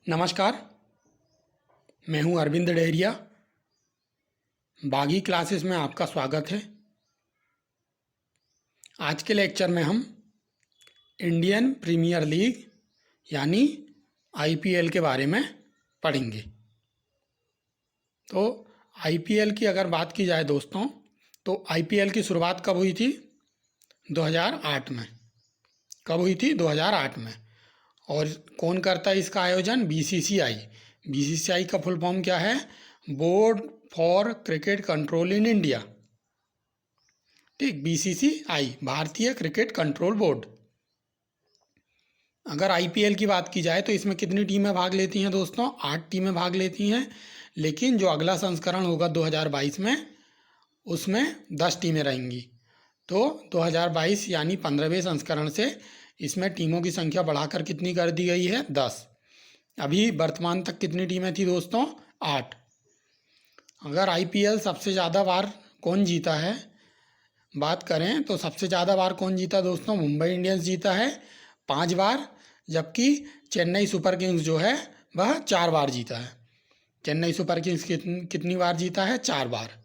नमस्कार। मैं हूं अरविंद डेहरिया। बागी क्लासेस में आपका स्वागत है। आज के लेक्चर में हम इंडियन प्रीमियर लीग यानी आईपीएल के बारे में पढ़ेंगे। तो आईपीएल की अगर बात की जाए दोस्तों, तो आईपीएल की शुरुआत कब हुई थी? 2008 में। कब हुई थी? 2008 में। और कौन करता है इसका आयोजन? बीसीसीआई। बीसीसीआई का फुल फॉर्म क्या है? Board for cricket control in India. ठीक, बीसीसीआई, भारतीय क्रिकेट कंट्रोल बोर्ड। अगर आईपीएल की बात की जाए तो इसमें कितनी टीमें भाग लेती हैं दोस्तों? 8 टीमें भाग लेती हैं। लेकिन जो अगला संस्करण होगा 2022 में, उसमें 10 टीमें रहेंगी। तो 2022 यानी 15वें संस्करण से इसमें टीमों की संख्या बढ़ाकर कितनी कर दी गई है? 10। अभी वर्तमान तक कितनी टीमें थी दोस्तों? 8। अगर आईपीएल सबसे ज़्यादा बार कौन जीता है बात करें तो सबसे ज़्यादा बार कौन जीता दोस्तों? मुंबई इंडियंस जीता है 5 बार, जबकि चेन्नई सुपर किंग्स जो है वह 4 बार जीता है। चेन्नई सुपर किंग्स कितनी बार जीता है? 4 बार।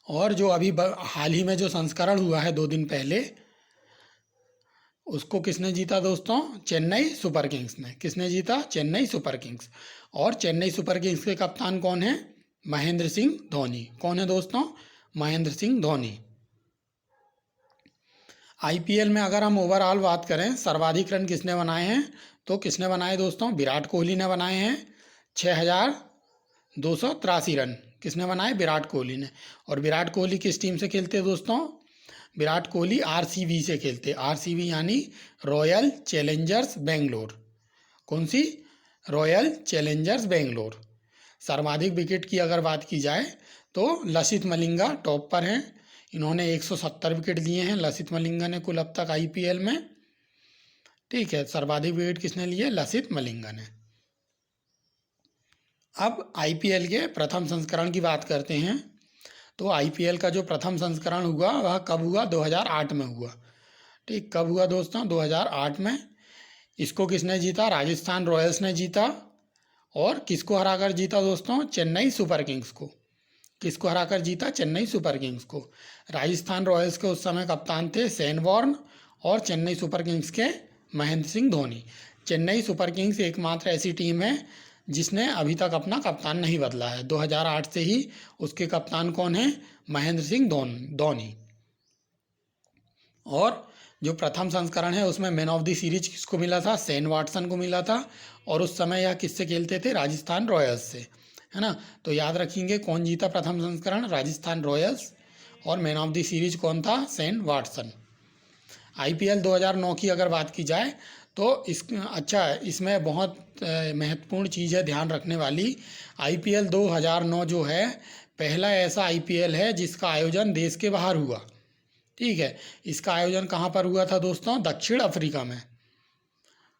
और जो अभी हाल ही में जो संस्करण हुआ है 2 दिन पहले, उसको किसने जीता दोस्तों? चेन्नई सुपर किंग्स ने। किसने जीता? Chennai super Kings. और चेन्नई सुपर किंग्स के कप्तान कौन है? महेंद्र सिंह धोनी। कौन है दोस्तों? महेंद्र सिंह धोनी। आईपीएल में अगर हम ओवरऑल बात करें, सर्वाधिक रन किसने बनाए हैं? तो किसने बनाए दोस्तों? विराट कोहली ने बनाए हैं 6283 रन। किसने बनाए? विराट कोहली ने। और विराट कोहली किस टीम से खेलते हैं दोस्तों? विराट कोहली आरसीबी से खेलते। आरसीबी यानी रॉयल चैलेंजर्स बेंगलोर। कौन सी? Royal Challengers Bangalore. सर्वाधिक विकेट की अगर बात की जाए तो लसित मलिंगा टॉप पर हैं। इन्होंने 170 विकेट लिए हैं लसित मलिंगा ने कुल अब तक आईपीएल में। ठीक है, सर्वाधिक विकेट किसने लिए? लसित मलिंगा ने। अब आईपीएल के प्रथम संस्करण की बात करते हैं। तो आईपीएल का जो प्रथम संस्करण हुआ वह कब हुआ? 2008 में हुआ। ठीक, कब हुआ दोस्तों? 2008 में। इसको किसने जीता? राजस्थान रॉयल्स ने जीता। और किसको हराकर जीता दोस्तों? चेन्नई सुपर किंग्स को। किसको हराकर जीता? चेन्नई सुपर किंग्स को। राजस्थान रॉयल्स के उस समय कप्तान थे शेन वॉर्न और चेन्नई सुपर किंग्स के महेंद्र सिंह धोनी। चेन्नई सुपर किंग्स एकमात्र ऐसी टीम है जिसने अभी तक अपना कप्तान नहीं बदला है। 2008 से ही उसके कप्तान कौन है? महेंद्र सिंह धोनी। और जो प्रथम संस्करण है उसमें मैन ऑफ द सीरीज किसको मिला था? शेन वाटसन को मिला था। और उस समय यह किससे खेलते थे? राजस्थान रॉयल्स से, है ना। तो याद रखेंगे कौन जीता प्रथम संस्करण? राजस्थान रॉयल्स। और मैन ऑफ द सीरीज कौन था? Shane Watson. आईपीएल 2009 की अगर बात की जाए तो इसमें बहुत महत्वपूर्ण चीज़ है ध्यान रखने वाली। आईपीएल 2009 जो है पहला ऐसा आईपीएल है जिसका आयोजन देश के बाहर हुआ। ठीक है, इसका आयोजन कहाँ पर हुआ था दोस्तों? दक्षिण अफ्रीका में।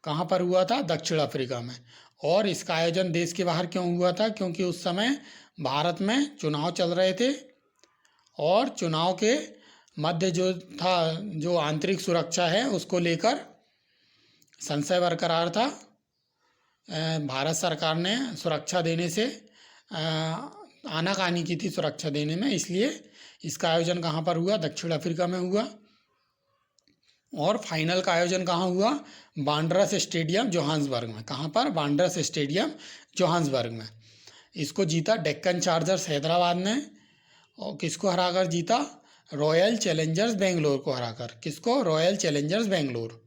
कहाँ पर हुआ था? दक्षिण अफ्रीका में। और इसका आयोजन देश के बाहर क्यों हुआ था? क्योंकि उस समय भारत में चुनाव चल रहे थे और चुनाव के मध्य जो आंतरिक सुरक्षा है उसको लेकर संशय बरकरार था। भारत सरकार ने सुरक्षा देने से आनाकानी की थी सुरक्षा देने में, इसलिए इसका आयोजन कहाँ पर हुआ? दक्षिण अफ्रीका में हुआ। और फाइनल का आयोजन कहाँ हुआ? वांडरर्स स्टेडियम जोहान्सबर्ग में। कहाँ पर? वांडरर्स स्टेडियम जोहान्सबर्ग में। इसको जीता डेक्कन चार्जर्स हैदराबाद ने। और किसको हराकर जीता? रॉयल चैलेंजर्स बेंगलोर को हराकर। किसको? Royal Challengers Bangalore.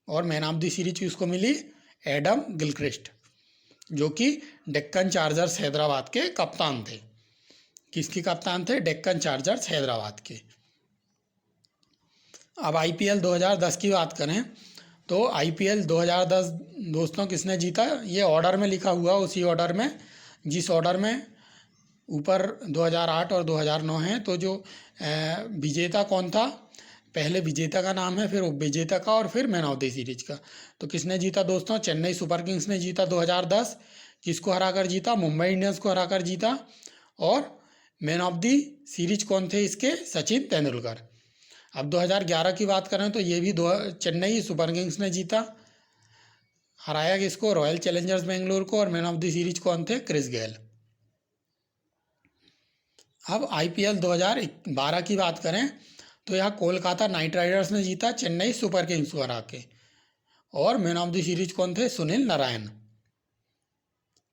और मैन ऑफ द सीरीज किसको मिली? एडम गिलक्रिस्ट, जो कि डेक्कन चार्जर्स हैदराबाद के कप्तान थे। किसके कप्तान थे? डेक्कन चार्जर्स हैदराबाद के। अब आईपीएल 2010 की बात करें तो आईपीएल 2010 दोस्तों किसने जीता? ये ऑर्डर में लिखा हुआ, उसी ऑर्डर में जिस ऑर्डर में ऊपर 2008 और 2009 है। तो जो विजेता कौन था? पहले विजेता का नाम है, फिर उपविजेता का, और फिर मैन ऑफ द सीरीज का। तो किसने जीता दोस्तों? चेन्नई सुपर किंग्स ने जीता 2010। किसको हराकर जीता? मुंबई इंडियंस को हराकर जीता। और मैन ऑफ द सीरीज कौन थे इसके? सचिन तेंदुलकर। अब 2011 की बात करें तो ये भी चेन्नई सुपर किंग्स ने जीता। हराया किसको? रॉयल चैलेंजर्स बेंगलोर को। और मैन ऑफ द सीरीज कौन थे? Chris Gayle. अब IPL 2012 की बात करें तो यहाँ कोलकाता नाइट राइडर्स ने जीता चेन्नई सुपर किंग्स को हरा के। और मैन ऑफ द सीरीज कौन थे? सुनील नारायण।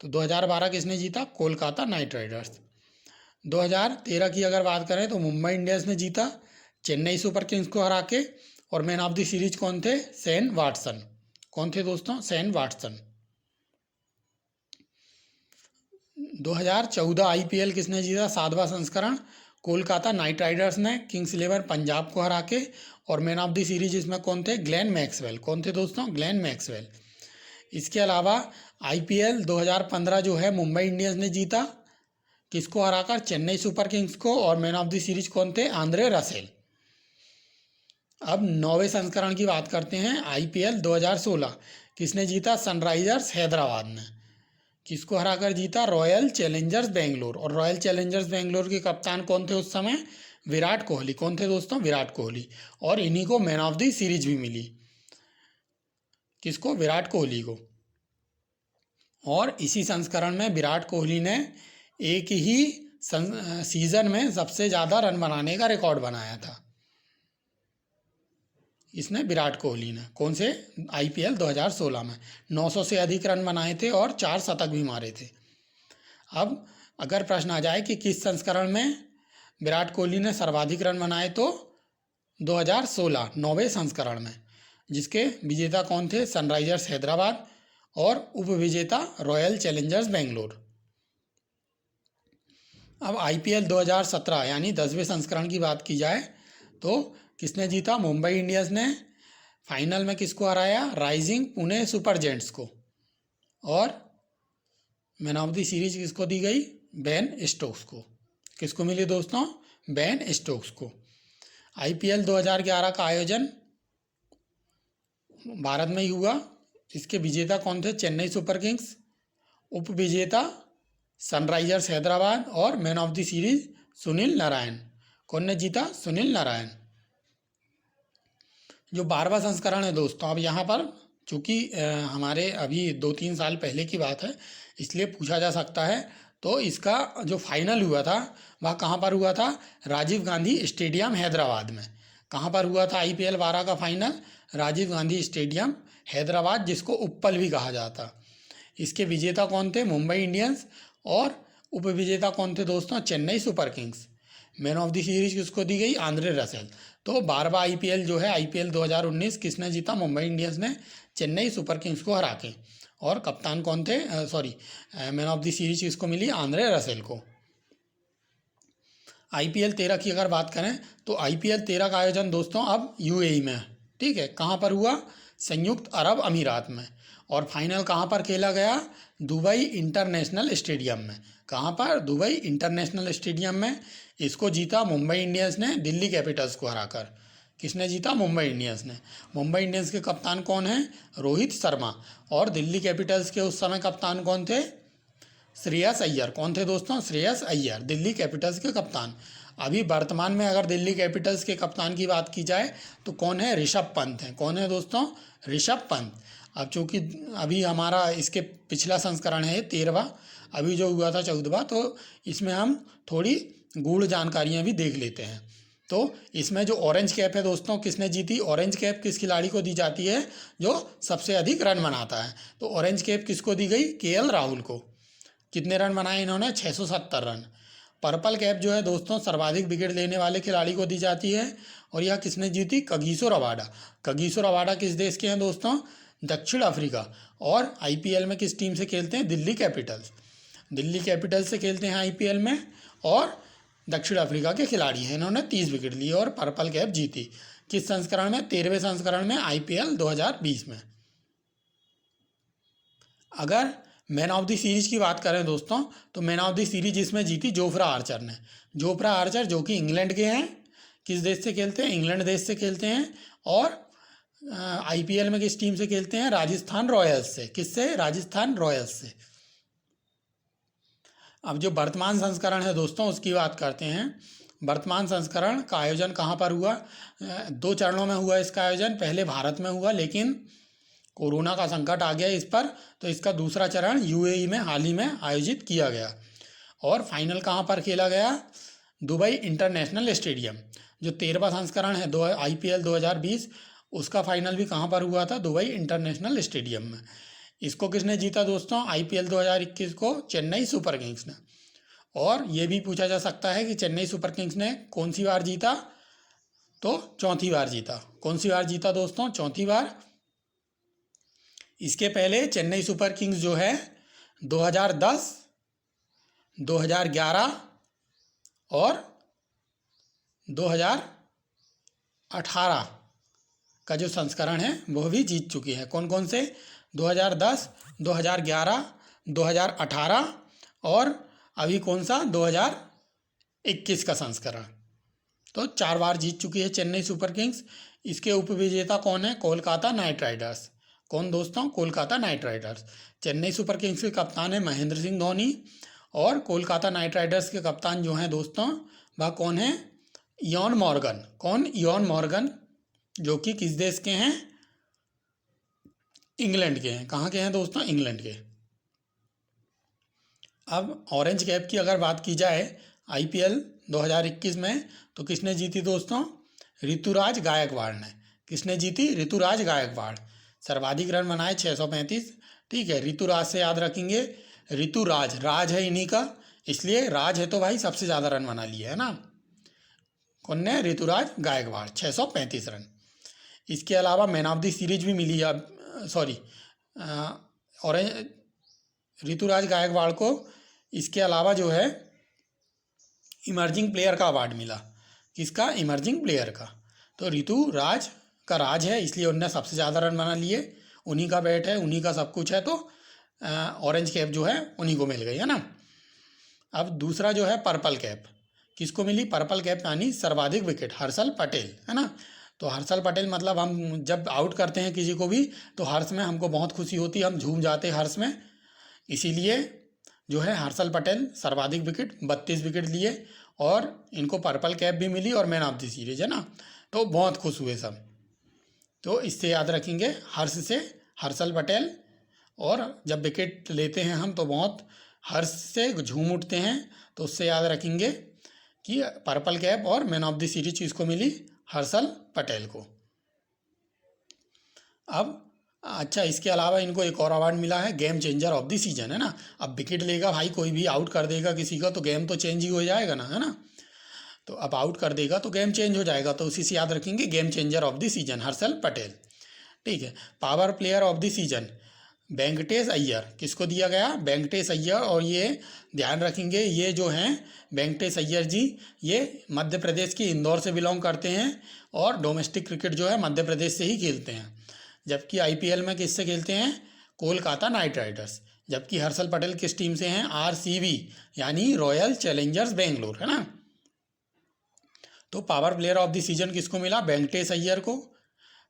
तो 2012 किसने जीता? Kolkata night Riders. 2013 की अगर बात करें तो मुंबई इंडियंस ने जीता चेन्नई सुपर किंग्स को हरा के। और मैन ऑफ द सीरीज कौन थे? Shane Watson. कौन थे दोस्तों? Shane Watson. 2014 IPL किसने जीता? 7वां संस्करण कोलकाता नाइट राइडर्स ने किंग्स इलेवन पंजाब को हरा के। और मैन ऑफ द सीरीज इसमें कौन थे? Glenn Maxwell. कौन थे दोस्तों? Glenn Maxwell. इसके अलावा IPL 2015 जो है मुंबई इंडियंस ने जीता किसको हराकर? चेन्नई सुपर किंग्स को। और मैन ऑफ द सीरीज कौन थे? Andre Russell. अब 9वें संस्करण की बात करते हैं। IPL 2016 किसने जीता? सनराइजर्स हैदराबाद ने। किसको हराकर जीता? Royal Challengers Bangalore. और रॉयल चैलेंजर्स बेंगलोर के कप्तान कौन थे उस समय? विराट कोहली। कौन थे दोस्तों? विराट कोहली। और इन्हीं को मैन ऑफ द सीरीज भी मिली। किसको? विराट कोहली को। और इसी संस्करण में विराट कोहली ने एक ही सीजन में सबसे ज़्यादा रन बनाने का रिकॉर्ड बनाया था। इसने विराट कोहली ने। कौन से? IPL 2016 में 900 से अधिक रन बनाए थे और 4 शतक भी मारे थे। अब अगर प्रश्न आ जाए कि किस संस्करण में विराट कोहली ने सर्वाधिक रन बनाए तो 2016 9वें संस्करण में, जिसके विजेता कौन थे? सनराइजर्स हैदराबाद और उपविजेता रॉयल चैलेंजर्स बेंगलोर। अब IPL 2017 यानी 10वें संस्करण की बात की जाए तो किसने जीता? मुंबई इंडियंस ने। फाइनल में किसको हराया? राइजिंग पुणे सुपर जेंट्स को। और मैन ऑफ द सीरीज किसको दी गई? बेन स्टोक्स को। किसको मिली दोस्तों? बेन स्टोक्स को। IPL 2011 का आयोजन भारत में ही हुआ। इसके विजेता कौन थे? Chennai super Kings. उपविजेता सनराइजर्स हैदराबाद। और man of the series Sunil Narayan. कौन ने जीता? सुनील नारायण। जो 12वां संस्करण है दोस्तों, अब यहाँ पर चूँकि हमारे अभी 2-3 साल पहले की बात है इसलिए पूछा जा सकता है। तो इसका जो फाइनल हुआ था वह कहाँ पर हुआ था? राजीव गांधी स्टेडियम हैदराबाद में। कहाँ पर हुआ था IPL 12 का फाइनल? राजीव गांधी स्टेडियम हैदराबाद, जिसको उप्पल भी कहा जाता। इसके विजेता कौन थे? मुंबई इंडियंस। और उपविजेता कौन थे दोस्तों? Chennai super Kings. Man of the series किसको दी गई? Andre Russell. तो 12वां IPL जो है IPL 2019 किसने जीता? मुंबई इंडियंस ने चेन्नई सुपर किंग्स को हरा के। और कप्तान कौन थे? मैन ऑफ द सीरीज किसको मिली? आंद्रे रसेल को। IPL 13 की अगर बात करें तो IPL 13 का आयोजन दोस्तों अब UAE में है। ठीक है, कहाँ पर हुआ? संयुक्त अरब अमीरात में। और फाइनल कहाँ पर खेला गया? दुबई इंटरनेशनल स्टेडियम में। कहाँ पर? दुबई इंटरनेशनल स्टेडियम में। इसको जीता मुंबई इंडियंस ने दिल्ली कैपिटल्स को हराकर। किसने जीता? मुंबई इंडियंस ने। मुंबई इंडियंस के कप्तान कौन हैं? रोहित शर्मा। और दिल्ली कैपिटल्स के उस समय कप्तान कौन थे? श्रेयस अय्यर। कौन थे दोस्तों? श्रेयस अय्यर, दिल्ली कैपिटल्स के कप्तान। अभी वर्तमान में अगर दिल्ली कैपिटल्स के कप्तान की बात की जाए तो कौन है? ऋषभ पंत हैं। कौन है दोस्तों? ऋषभ पंत। अब चूँकि अभी हमारा इसके पिछला संस्करण है 13वां, अभी जो हुआ था 14वां, तो इसमें हम थोड़ी गूढ़ जानकारियाँ भी देख लेते हैं। तो इसमें जो ऑरेंज कैप है दोस्तों, किसने जीती? ऑरेंज कैप किस खिलाड़ी को दी जाती है? जो सबसे अधिक रन बनाता है। तो ऑरेंज कैप किसको दी गई? KL राहुल को। कितने रन बनाए इन्होंने? 670 रन। पर्पल कैप जो है दोस्तों सर्वाधिक विकेट लेने वाले खिलाड़ी को दी जाती है। और यह किसने जीती? Kagiso Rabada. कगिसो रबाडा किस देश के हैं दोस्तों? दक्षिण अफ्रीका। और IPL में किस टीम से खेलते हैं? दिल्ली कैपिटल्स। दिल्ली कैपिटल्स से खेलते हैं IPL में। और दक्षिण अफ्रीका के खिलाड़ी हैं। इन्होंने 30 विकेट लिए और पर्पल कैप जीती। किस संस्करण में? 13वें संस्करण में, IPL 2020 में। अगर मैन ऑफ द सीरीज की बात करें दोस्तों तो मैन ऑफ द सीरीज इसमें जीती जोफ्रा आर्चर ने। जोफ्रा आर्चर जो कि इंग्लैंड के हैं। किस देश से खेलते हैं? इंग्लैंड देश से खेलते हैं। और IPL में किस टीम से खेलते हैं? राजस्थान रॉयल्स से। किससे? राजस्थान रॉयल्स से। अब जो वर्तमान संस्करण है दोस्तों उसकी बात करते हैं। वर्तमान संस्करण का आयोजन कहाँ पर हुआ? 2 चरणों में हुआ इसका आयोजन। पहले भारत में हुआ, लेकिन कोरोना का संकट आ गया इस पर, तो इसका दूसरा चरण यूएई में हाल ही में आयोजित किया गया। और फाइनल कहाँ पर खेला गया? Dubai international stadium. जो 13वां संस्करण है IPL 2020, उसका फाइनल भी कहाँ पर हुआ था? दुबई इंटरनेशनल स्टेडियम में। इसको किसने जीता दोस्तों? IPL 2021 को चेन्नई सुपर किंग्स ने। और ये भी पूछा जा सकता है कि चेन्नई सुपर किंग्स ने कौन सी बार जीता? तो चौथी बार जीता। कौन सी बार जीता दोस्तों? चौथी बार। इसके पहले चेन्नई सुपर किंग्स जो है 2010, 2011 और 2018 का जो संस्करण है वह भी जीत चुकी है। कौन कौन से? 2010, 2011, 2018 और अभी कौन सा? 2021 का संस्करण। तो 4 बार जीत चुकी है चेन्नई सुपर किंग्स। इसके उपविजेता कौन है? Kolkata night Riders. कौन दोस्तों? Kolkata night Riders. Chennai super Kings के कप्तान है महेंद्र सिंह धोनी, और कोलकाता नाइट राइडर्स के कप्तान जो हैं दोस्तों वह कौन है? Ian Morgan. कौन? इयान मॉर्गन, जो कि किस देश के हैं? इंग्लैंड के हैं। कहाँ के हैं दोस्तों? इंग्लैंड के। अब ऑरेंज कैप की अगर बात की जाए IPL 2021 में, तो किसने जीती दोस्तों? ऋतुराज गायकवाड़ ने। किसने जीती? ऋतुराज गायकवाड़। सर्वाधिक रन बनाए 635। ठीक है, ऋतुराज से याद रखेंगे। ऋतुराज, राज है इन्हीं का, इसलिए राज है तो भाई सबसे ज़्यादा रन बना लिए है ना। कौन ने? ऋतुराज गायकवाड़, 635 रन। इसके अलावा मैन ऑफ द सीरीज भी मिली है, सॉरी, ऑरेंज ऋतुराज गायकवाड़ को इसके अलावा जो है इमर्जिंग प्लेयर का अवार्ड मिला। किसका? इमर्जिंग प्लेयर का। तो ऋतुराज का राज है, इसलिए उनने सबसे ज़्यादा रन बना लिए, उन्हीं का बैट है, उन्हीं का सब कुछ है, तो ऑरेंज कैप जो है उन्हीं को मिल गई है ना। अब दूसरा जो है पर्पल कैप, किसको मिली? पर्पल कैप यानी सर्वाधिक विकेट हर्षल पटेल, है ना। तो हर्षल पटेल मतलब हम जब आउट करते हैं किसी को भी तो हर्ष में हमको बहुत खुशी होती है, हम झूम जाते हैं हर्ष में। इसीलिए जो है हर्षल पटेल सर्वाधिक विकेट 32 विकेट लिए, और इनको पर्पल कैप भी मिली और मैन ऑफ द सीरीज, है ना। तो बहुत खुश हुए सब। तो इससे याद रखेंगे हर्ष से हर्षल पटेल, और जब विकेट लेते हैं हम तो बहुत हर्ष से झूम उठते हैं, तो उससे याद रखेंगे कि पर्पल कैप और मैन ऑफ द सीरीज किसको मिली? हर्षल पटेल को। अब अच्छा, इसके अलावा इनको एक और अवार्ड मिला है game changer of the season, है ना। अब विकेट लेगा भाई, कोई भी आउट कर देगा किसी का तो गेम तो चेंज ही हो जाएगा ना, है ना। तो अब आउट कर देगा तो गेम चेंज हो जाएगा, तो उसी से याद रखेंगे game changer of the season Harshal Patel. ठीक है, power player of the season Venkatesh Iyer. किसको दिया गया? वेंकटेश अय्यर। और ये ध्यान रखेंगे, ये जो हैं वेंकटेश अय्यर जी, ये मध्य प्रदेश के इंदौर से बिलोंग करते हैं, और डोमेस्टिक क्रिकेट जो है मध्य प्रदेश से ही खेलते हैं। जबकि IPL में किससे खेलते हैं? Kolkata night Riders. जबकि हर्षल पटेल किस टीम से हैं? RCB यानी रॉयल चैलेंजर्स बेंगलोर, है ना। तो power player of the season किसको मिला? वेंकटेश अय्यर को।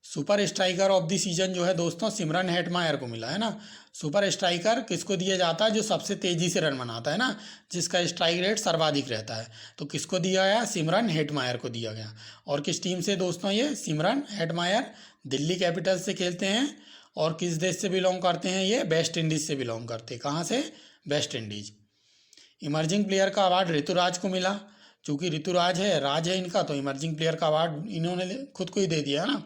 Super striker of the season जो है दोस्तों सिमरन हेटमायर को मिला, है ना। सुपर स्ट्राइकर किसको दिया जाता है? जो सबसे तेज़ी से रन बनाता है ना, जिसका स्ट्राइक रेट सर्वाधिक रहता है, तो किसको दिया गया? सिमरन हेटमायर को दिया गया। और किस टीम से दोस्तों? ये सिमरन हेटमायर दिल्ली कैपिटल्स से खेलते हैं, और किस देश से बिलोंग करते हैं? ये वेस्ट इंडीज़ से बिलोंग करते हैं। कहाँ से? West Indies. इमर्जिंग प्लेयर का अवार्ड ऋतुराज को मिला। चूँकि ऋतुराज है, राज है इनका, तो इमर्जिंग प्लेयर का अवार्ड इन्होंने खुद को ही दे दिया, है ना,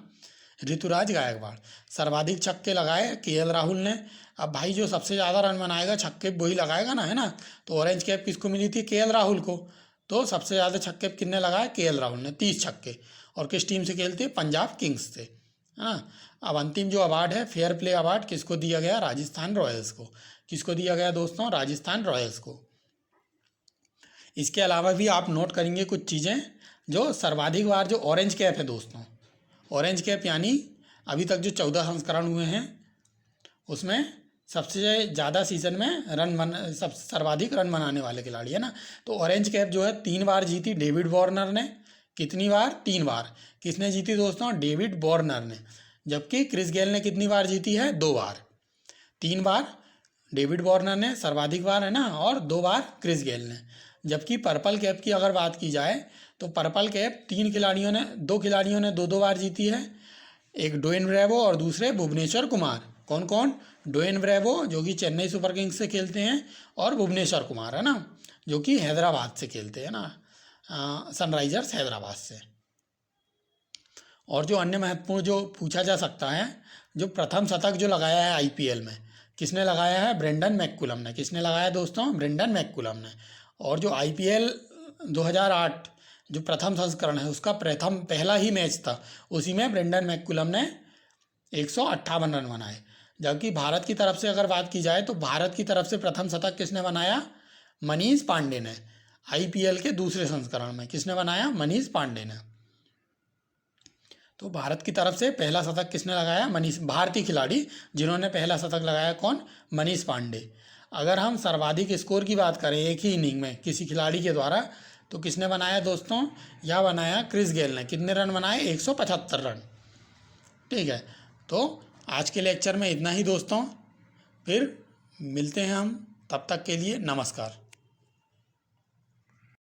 ऋतुराज गायकवाड़। सर्वाधिक छक्के लगाए KL राहुल ने। अब भाई जो सबसे ज़्यादा रन बनाएगा छक्के वही लगाएगा ना, है ना। तो ऑरेंज कैप किसको मिली थी? KL राहुल को। तो सबसे ज़्यादा छक्के किसने लगाए? KL राहुल ने, 30 छक्के। और किस टीम से खेलते? पंजाब किंग्स से, है ना। अब अंतिम जो अवार्ड है फेयर प्ले अवार्ड किसको दिया गया? राजस्थान रॉयल्स को। किसको दिया गया दोस्तों? राजस्थान रॉयल्स को। इसके अलावा भी आप नोट करेंगे कुछ चीज़ें, जो सर्वाधिक बार जो ऑरेंज कैप है दोस्तों, ऑरेंज कैप यानी अभी तक जो 14 संस्करण हुए हैं उसमें सबसे ज़्यादा सीजन में सर्वाधिक रन बनाने वाले खिलाड़ी, है ना। तो ऑरेंज कैप जो है 3 बार जीती डेविड वार्नर ने। कितनी बार? 3 बार। किसने जीती दोस्तों? डेविड वार्नर ने। जबकि क्रिस गेल ने कितनी बार जीती है? 2 बार। 3 बार डेविड वार्नर ने सर्वाधिक बार, है ना, और 2 बार क्रिस गेल ने। जबकि पर्पल कैप की अगर बात की जाए तो पर्पल कैप 2 खिलाड़ियों ने 2 बार जीती है, एक ड्वेन ब्रेवो और दूसरे भुवनेश्वर कुमार, कौन कौन? ड्वेन ब्रेवो जो कि चेन्नई सुपर किंग्स से खेलते हैं, और भुवनेश्वर कुमार, है ना, जो कि हैदराबाद से खेलते हैं ना, सनराइजर्स हैदराबाद से। और जो अन्य महत्वपूर्ण जो पूछा जा सकता है, जो प्रथम शतक जो लगाया है आईपीएल में, किसने लगाया है? ब्रेंडन मैककुलम ने। किसने लगाया दोस्तों? ब्रेंडन मैककुलम ने। और जो आईपीएल 2008 जो प्रथम संस्करण है उसका पहला ही मैच था, उसी में ब्रेंडन मैककुलम ने 158 रन बनाए। जबकि भारत की तरफ से अगर बात की जाए तो भारत की तरफ से प्रथम शतक किसने बनाया? मनीष पांडे ने। आईपीएल के दूसरे संस्करण में किसने बनाया? मनीष पांडे ने। तो भारत की तरफ से पहला शतक किसने लगाया? मनीष, भारतीय खिलाड़ी जिन्होंने पहला शतक लगाया, कौन? मनीष पांडे। अगर हम सर्वाधिक स्कोर की बात करें एक ही इनिंग में किसी खिलाड़ी के द्वारा, तो किसने बनाया दोस्तों? यह बनाया क्रिस गेल ने। कितने रन बनाए? 175 रन। ठीक है, तो आज के लेक्चर में इतना ही दोस्तों, फिर मिलते हैं हम, तब तक के लिए नमस्कार।